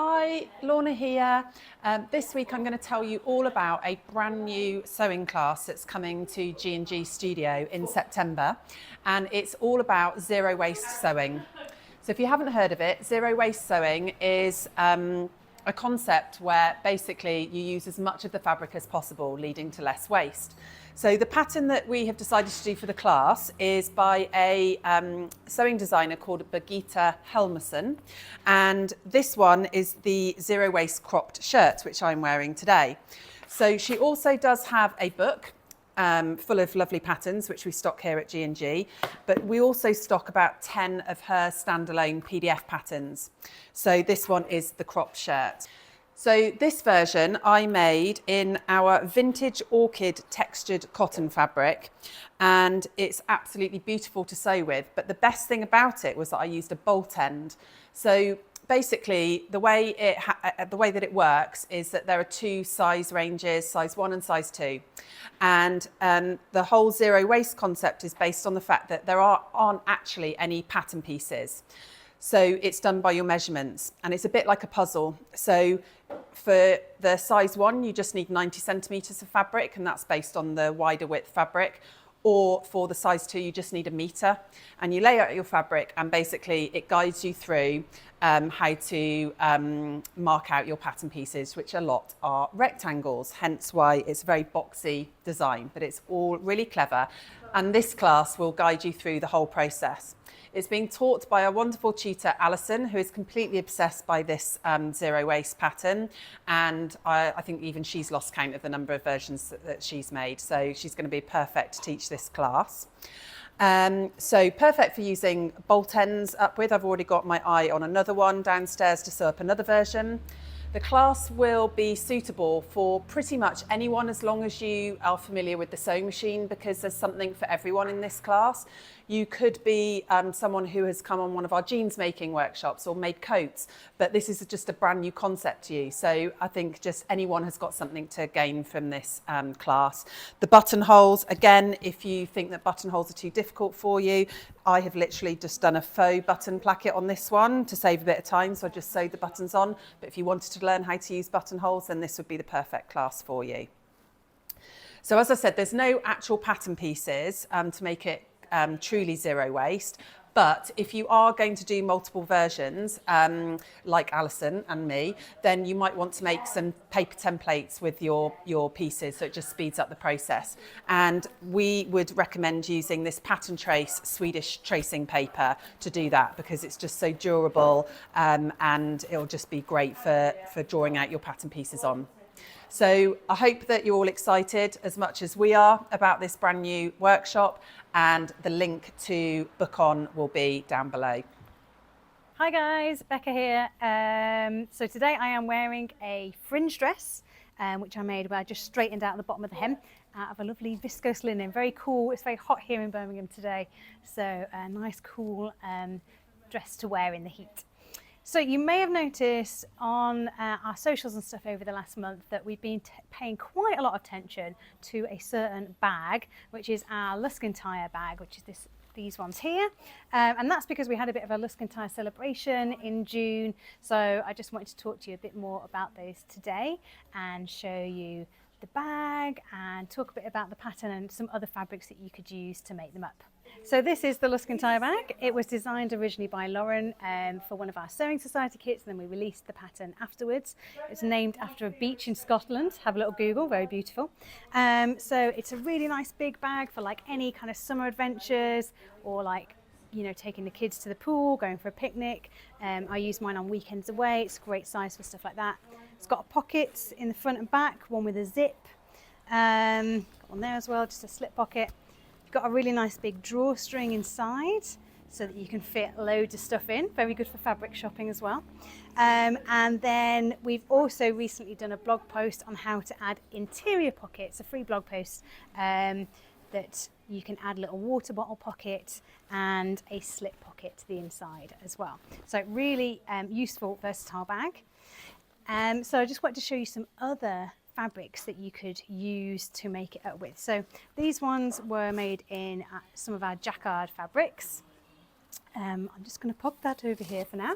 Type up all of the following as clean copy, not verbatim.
Hi, Lorna here. This week I'm going to tell you all about a brand new sewing class that's coming to G&G Studio in September, and it's all about zero waste sewing. So if you haven't heard of it, zero waste sewing is a concept where basically you use as much of the fabric as possible, leading to less waste. So the pattern that we have decided to do for the class is by a sewing designer called Birgitta Helmerson, and this one is the zero waste cropped shirt, which I'm wearing today. So she also does have a book full of lovely patterns, which we stock here at G&G, but we also stock about 10 of her standalone PDF patterns. So this one is the cropped shirt. So this version I made in our vintage orchid textured cotton fabric, and it's absolutely beautiful to sew with. But the best thing about it was that I used a bolt end. So basically, the way that it works is that there are two size ranges, size 1 and size 2. And the whole zero waste concept is based on the fact that there aren't actually any pattern pieces. So it's done by your measurements, and it's a bit like a puzzle. So for the size 1, you just need 90 centimetres of fabric, and that's based on the wider width fabric. Or for the size 2, you just need 1 metre, and you lay out your fabric, and basically it guides you through how to mark out your pattern pieces, which a lot are rectangles, hence why it's a very boxy design, but it's all really clever. And this class will guide you through the whole process. It's being taught by a wonderful tutor, Alison, who is completely obsessed by this zero waste pattern. And I think even she's lost count of the number of versions that she's made. So she's going to be perfect to teach this class. So perfect for using bolt ends up with. I've already got my eye on another one downstairs to sew up another version. The class will be suitable for pretty much anyone as long as you are familiar with the sewing machine, because there's something for everyone in this class. You could be someone who has come on one of our jeans making workshops or made coats, but this is just a brand new concept to you. So I think just anyone has got something to gain from this class. The buttonholes, again, if you think that buttonholes are too difficult for you, I have literally just done a faux button placket on this one to save a bit of time, so I just sewed the buttons on. But if you wanted to learn how to use buttonholes, then this would be the perfect class for you. So as I said, there's no actual pattern pieces to make it truly zero waste. But if you are going to do multiple versions, like Alison and me, then you might want to make some paper templates with your pieces, so it just speeds up the process. And we would recommend using this Patterntrace Swedish tracing paper to do that, because it's just so durable, and it'll just be great for drawing out your pattern pieces on. So I hope that you're all excited as much as we are about this brand new workshop, and the link to book on will be down below. Hi guys, Becca here. So today I am wearing a fringe dress, which I made where I just straightened out the bottom of the hem out of a lovely viscose linen. Very cool. It's very hot here in Birmingham today, so a nice cool dress to wear in the heat. So you may have noticed on our socials and stuff over the last month that we've been paying quite a lot of attention to a certain bag, which is our Luskentire bag, which is these ones here. And that's because we had a bit of a Luskentire celebration in June. So I just wanted to talk to you a bit more about those today and show you the bag and talk a bit about the pattern and some other fabrics that you could use to make them up. So this is the Luskentire bag. It was designed originally by Lorna for one of our Sewing Society kits, and then we released the pattern afterwards. It's named after a beach in Scotland. Have a little Google, very beautiful. So it's a really nice big bag for like any kind of summer adventures, or like, you know, taking the kids to the pool, going for a picnic. I use mine on weekends away. It's a great size for stuff like that. It's got pockets in the front and back, one with a zip. Got one there as well, just a slip pocket. Got a really nice big drawstring inside so that you can fit loads of stuff in. Very good for fabric shopping as well. And then we've also recently done a blog post on how to add interior pockets, a free blog post that you can add a little water bottle pocket and a slip pocket to the inside as well. So really useful, versatile bag. So I just wanted to show you some other fabrics that you could use to make it up with. So these ones were made in some of our jacquard fabrics. I'm just going to pop that over here for now.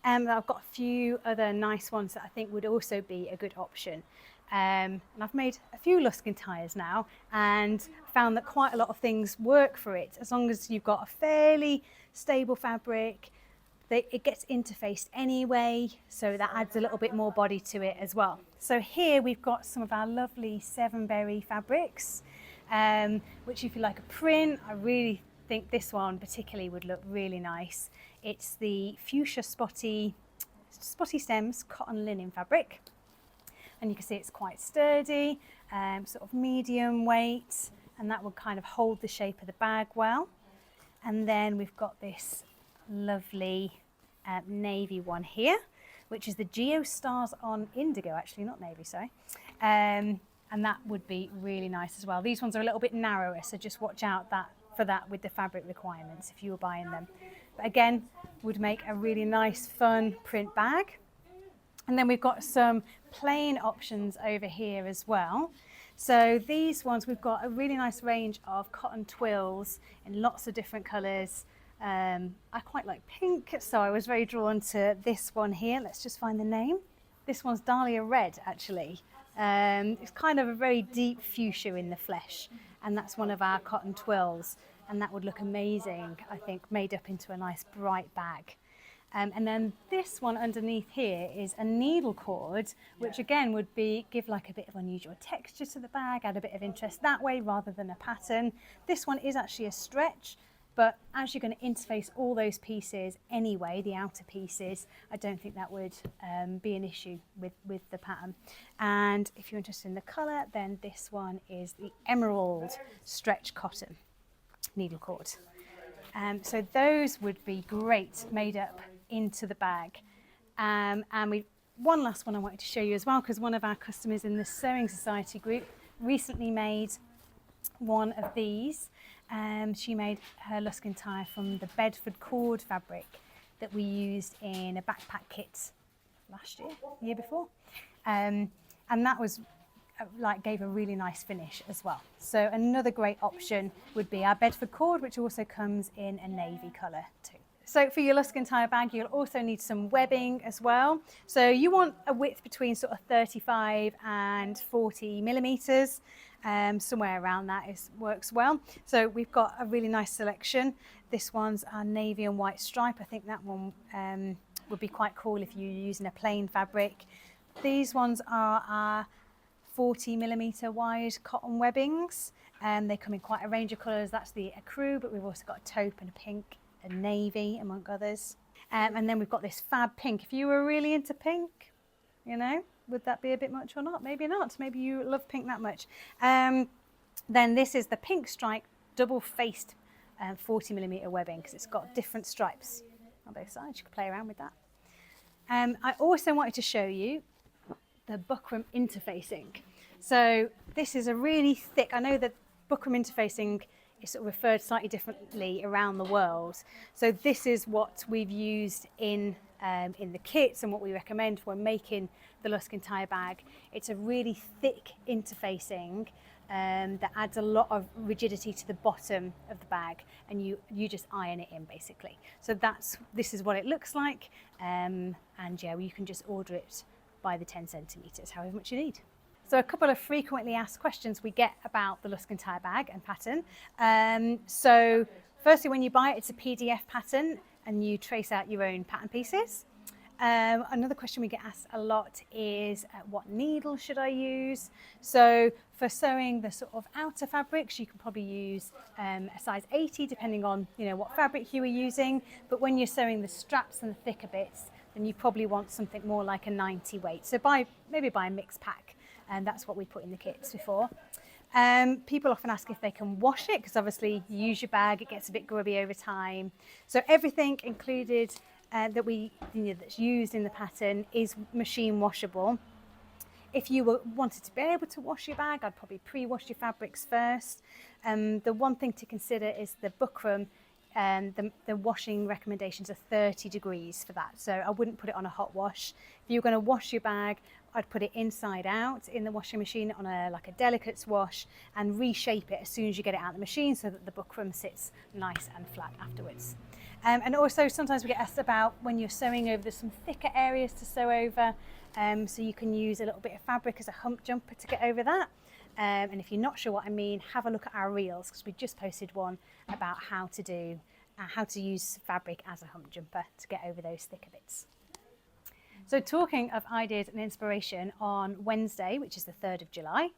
I've got a few other nice ones that I think would also be a good option. And I've made a few Luskin tires now and found that quite a lot of things work for it. As long as you've got a fairly stable fabric, it gets interfaced anyway, so that adds a little bit more body to it as well. So here we've got some of our lovely 7-berry fabrics, which if you like a print, I really think this one particularly would look really nice. It's the fuchsia spotty stems cotton linen fabric, and you can see it's quite sturdy, sort of medium weight, and that will kind of hold the shape of the bag well. And then we've got this lovely navy one here, which is the Geo Stars on Indigo, actually, not navy, sorry. And that would be really nice as well. These ones are a little bit narrower, so just watch out for that with the fabric requirements if you were buying them. But again, would make a really nice, fun print bag. And then we've got some plain options over here as well. So these ones, we've got a really nice range of cotton twills in lots of different colours. I quite like pink, so I was very drawn to this one here. Let's just find the name. This one's Dahlia Red, actually. It's kind of a very deep fuchsia in the flesh, and that's one of our cotton twills, and that would look amazing, I think, made up into a nice bright bag. And then this one underneath here is a needle cord, which again would give like a bit of unusual texture to the bag, add a bit of interest that way rather than a pattern. This one is actually a stretch, but as you're going to interface all those pieces anyway, the outer pieces, I don't think that would be an issue with the pattern. And if you're interested in the colour, then this one is the Emerald Stretch Cotton needle cord. So those would be great made up into the bag. And one last one I wanted to show you as well, because one of our customers in the Sewing Society group recently made one of these. She made her Luskin tire from the Bedford cord fabric that we used in a backpack kit last year before. And that was gave a really nice finish as well. So another great option would be our Bedford cord, which also comes in a navy colour too. So for your Luskin tire bag, you'll also need some webbing as well. So you want a width between sort of 35 and 40 millimetres. Somewhere around that works well. So we've got a really nice selection. This one's our navy and white stripe. I think that one would be quite cool if you're using a plain fabric. These ones are our 40 millimetre wide cotton webbings. They come in quite a range of colours. That's the ecru, but we've also got a taupe and a pink, a navy, among others. And then we've got this fab pink. If you were really into pink, you know, would that be a bit much or not? Maybe not. Maybe you love pink that much. Then this is the pink stripe double-faced 40 millimetre webbing, because it's got different stripes on both sides. You can play around with that. I also wanted to show you the buckram interfacing. So this is a really thick, I know that buckram interfacing is sort of referred slightly differently around the world. So this is what we've used in the kits and what we recommend when making the Luskin tire bag. It's a really thick interfacing that adds a lot of rigidity to the bottom of the bag, and you just iron it in basically. So this is what it looks like, and yeah, you can just order it by the 10 centimetres, however much you need. So a couple of frequently asked questions we get about the Luskin tire bag and pattern. So firstly, when you buy it, it's a PDF pattern and you trace out your own pattern pieces. Another question we get asked a lot is what needle should I use? So for sewing the sort of outer fabrics, you can probably use a size 80 depending on what fabric you are using. But when you're sewing the straps and the thicker bits, then you probably want something more like a 90 weight. So maybe buy a mixed pack, and that's what we put in the kits before. People often ask if they can wash it, because obviously you use your bag, it gets a bit grubby over time. So everything included that's used in the pattern is machine washable. If you wanted to be able to wash your bag, I'd probably pre-wash your fabrics first. The one thing to consider is the buckram. The washing recommendations are 30 degrees for that, so I wouldn't put it on a hot wash. If you're going to wash your bag, I'd put it inside out in the washing machine on a delicate wash, and reshape it as soon as you get it out of the machine so that the buckram sits nice and flat afterwards. And also sometimes we get asked about when you're sewing over, there's some thicker areas to sew over. So you can use a little bit of fabric as a hump jumper to get over that. And if you're not sure what I mean, have a look at our reels, because we just posted one about how to use fabric as a hump jumper to get over those thicker bits. So talking of ideas and inspiration, on Wednesday, which is the 3rd of July,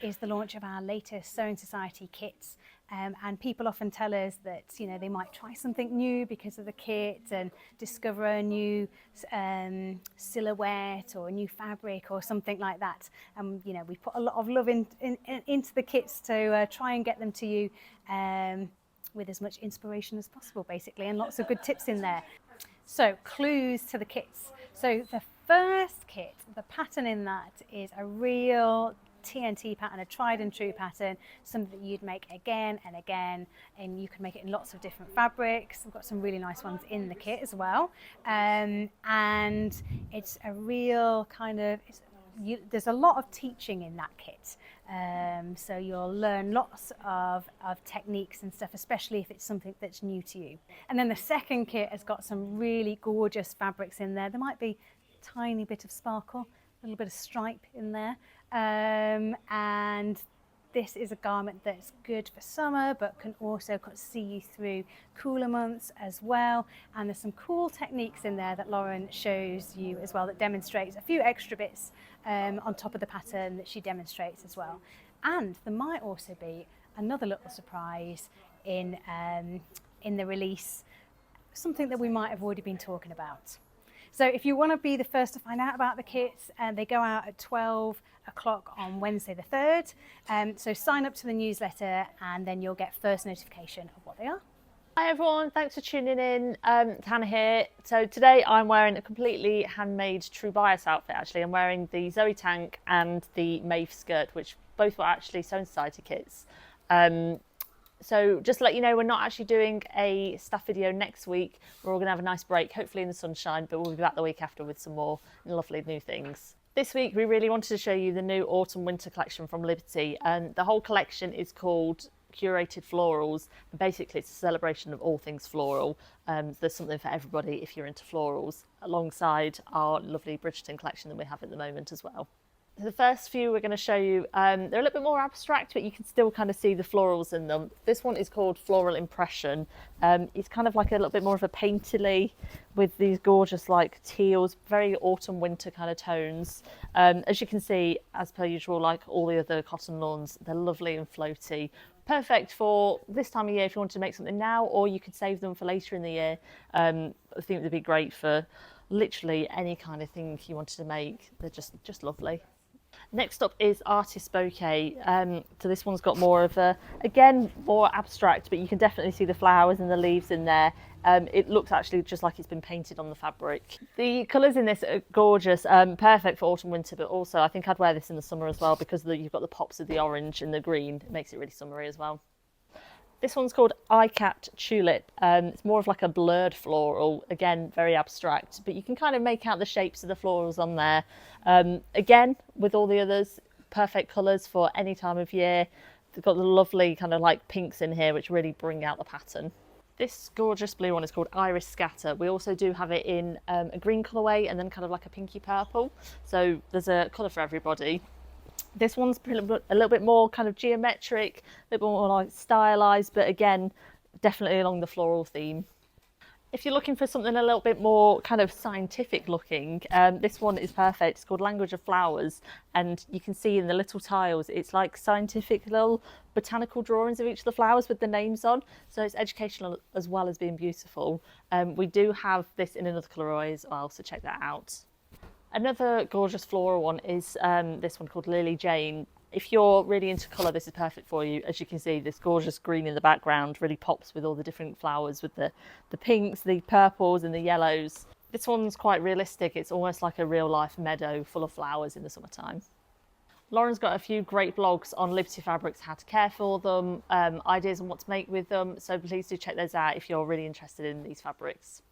is the launch of our latest Sewing Society kits. And people often tell us that, you know, they might try something new because of the kit and discover a new silhouette or a new fabric or something like that. And, you know, we put a lot of love into the kits to try and get them to you with as much inspiration as possible, basically, and lots of good tips in there. So, clues to the kits. So the first kit, the pattern in that is a real TNT pattern, a tried and true pattern, something that you'd make again and again, and you can make it in lots of different fabrics. We've got some really nice ones in the kit as well. And it's a real kind of, there's a lot of teaching in that kit. So you'll learn lots of techniques and stuff, especially if it's something that's new to you. And then the second kit has got some really gorgeous fabrics in there. There might be a tiny bit of sparkle, a little bit of stripe in there. And this is a garment that's good for summer, but can also see you through cooler months as well. And there's some cool techniques in there that Lauren shows you as well, that demonstrates a few extra bits on top of the pattern that she demonstrates as well. And there might also be another little surprise in the release, something that we might have already been talking about. So if you want to be the first to find out about the kits, they go out at 12 o'clock on Wednesday the 3rd. So sign up to the newsletter and then you'll get first notification of what they are. Hi everyone, thanks for tuning in. Hannah here. So today I'm wearing a completely handmade true bias outfit actually. I'm wearing the Zoey tank and the Maeve skirt, which both were actually Sewing Society kits. So just to let you know, we're not actually doing a staff video next week. We're all going to have a nice break, hopefully in the sunshine, but we'll be back the week after with some more lovely new things. This week we really wanted to show you the new autumn winter collection from Liberty, and the whole collection is called Curated Florals. Basically it's a celebration of all things floral. There's something for everybody if you're into florals, alongside our lovely Bridgerton collection that we have at the moment as well. The first few we're going to show you, they're a little bit more abstract, but you can still kind of see the florals in them. This one is called Floral Impression. It's kind of like a little bit more of a painterly with these gorgeous like teals, very autumn winter kind of tones. As you can see, as per usual, like all the other cotton lawns, they're lovely and floaty. Perfect for this time of year if you want to make something now, or you could save them for later in the year. I think they'd be great for literally any kind of thing you wanted to make. They're just lovely. Next up is Artist Bouquet. So this one's got more of a, again, more abstract, but you can definitely see the flowers and the leaves in there. It looks actually just like it's been painted on the fabric. The colours in this are gorgeous, perfect for autumn, winter, but also I think I'd wear this in the summer as well because you've got the pops of the orange and the green. It makes it really summery as well. This one's called Ikat Tulip. It's more of like a blurred floral, again, very abstract, but you can kind of make out the shapes of the florals on there. Again, with all the others, perfect colours for any time of year. They've got the lovely kind of like pinks in here, which really bring out the pattern. This gorgeous blue one is called Iris Scatter. We also do have it in a green colourway and then kind of like a pinky purple. So there's a colour for everybody. This one's a little bit more kind of geometric, a little more like stylised, but again, definitely along the floral theme. If you're looking for something a little bit more kind of scientific looking, this one is perfect. It's called Language of Flowers, and you can see in the little tiles, it's like scientific little botanical drawings of each of the flowers with the names on. So it's educational as well as being beautiful. We do have this in another colourway as well, so check that out. Another gorgeous floral one is this one called Lily Jane. If you're really into colour, this is perfect for you. As you can see, this gorgeous green in the background really pops with all the different flowers with the pinks, the purples and the yellows. This one's quite realistic. It's almost like a real life meadow full of flowers in the summertime. Lauren's got a few great blogs on Liberty fabrics, how to care for them, ideas on what to make with them. So please do check those out if you're really interested in these fabrics.